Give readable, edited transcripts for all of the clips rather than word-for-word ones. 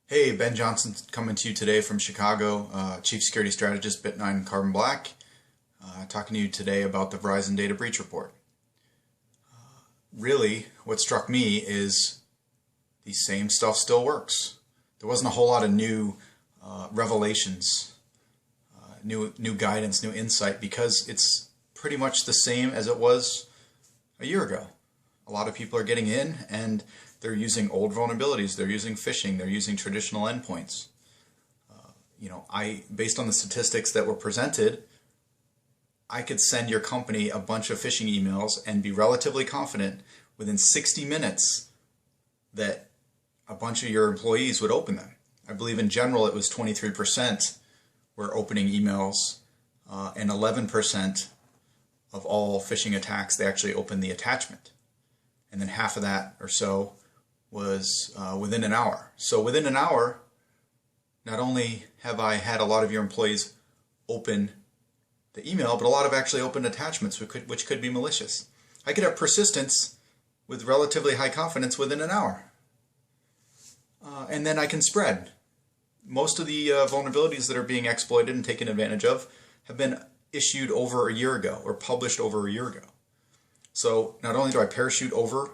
Hey, Ben Johnson coming to you today from Chicago, Chief Security Strategist, Bit9 Carbon Black, talking to you today about the Verizon Data Breach Report. Really, what struck me is the same stuff still works. There wasn't a whole lot of new revelations, new guidance, new insight, because it's pretty much the same as it was a year ago. A lot of people are getting in and they're using old vulnerabilities, they're using phishing, they're using traditional endpoints. Based on the statistics that were presented, I could send your company a bunch of phishing emails and be relatively confident within 60 minutes that a bunch of your employees would open them. I believe in general it was 23% were opening emails, and 11% of all phishing attacks, they actually opened the attachment. And then half of that or so was within an hour. So within an hour, not only have I had a lot of your employees open the email, but a lot of actually opened attachments which could be malicious. I could have persistence with relatively high confidence within an hour. And then I can spread. Most of the vulnerabilities that are being exploited and taken advantage of have been issued over a year ago or published over a year ago. So not only do I parachute over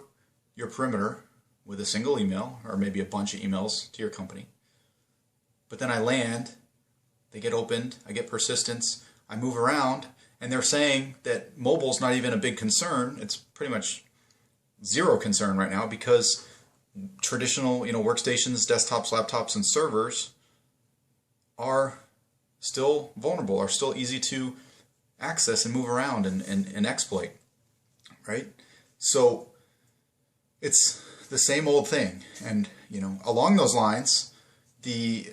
your perimeter with a single email or maybe a bunch of emails to your company, but then I land, they get opened, I get persistence, I move around, and they're saying that mobile's not even a big concern. It's pretty much zero concern right now because traditional workstations, desktops, laptops, and servers are still vulnerable, are still easy to access and move around and exploit. Right? So it's the same old thing. And along those lines, the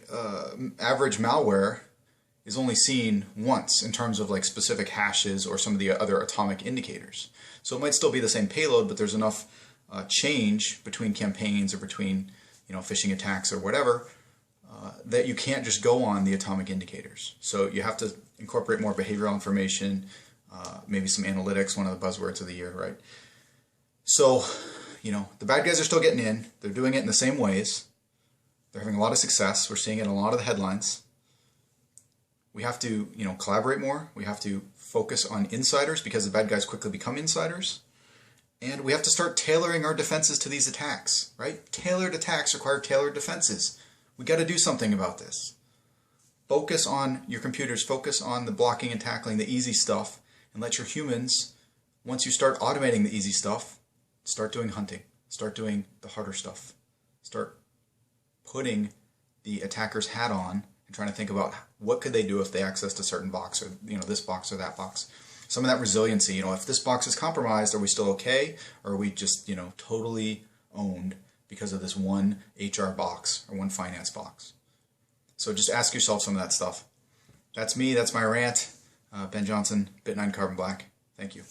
average malware is only seen once in terms of like specific hashes or some of the other atomic indicators. So it might still be the same payload, but there's enough change between campaigns or between phishing attacks or whatever that you can't just go on the atomic indicators. So you have to incorporate more behavioral information, maybe some analytics, one of the buzzwords of the year, right? So, the bad guys are still getting in. They're doing it in the same ways. They're having a lot of success. We're seeing it in a lot of the headlines. We have to, collaborate more. We have to focus on insiders because the bad guys quickly become insiders. And we have to start tailoring our defenses to these attacks, right? Tailored attacks require tailored defenses. We got to do something about this. Focus on your computers. Focus on the blocking and tackling, the easy stuff. And let your humans, once you start automating the easy stuff, start doing hunting. Start doing the harder stuff. Start putting the attacker's hat on and trying to think about what could they do if they accessed a certain box or this box or that box. Some of that resiliency, if this box is compromised, are we still okay? Or are we just, totally owned because of this one HR box or one finance box? So just ask yourself some of that stuff. That's me. That's my rant. Ben Johnson, Bit9 Carbon Black. Thank you.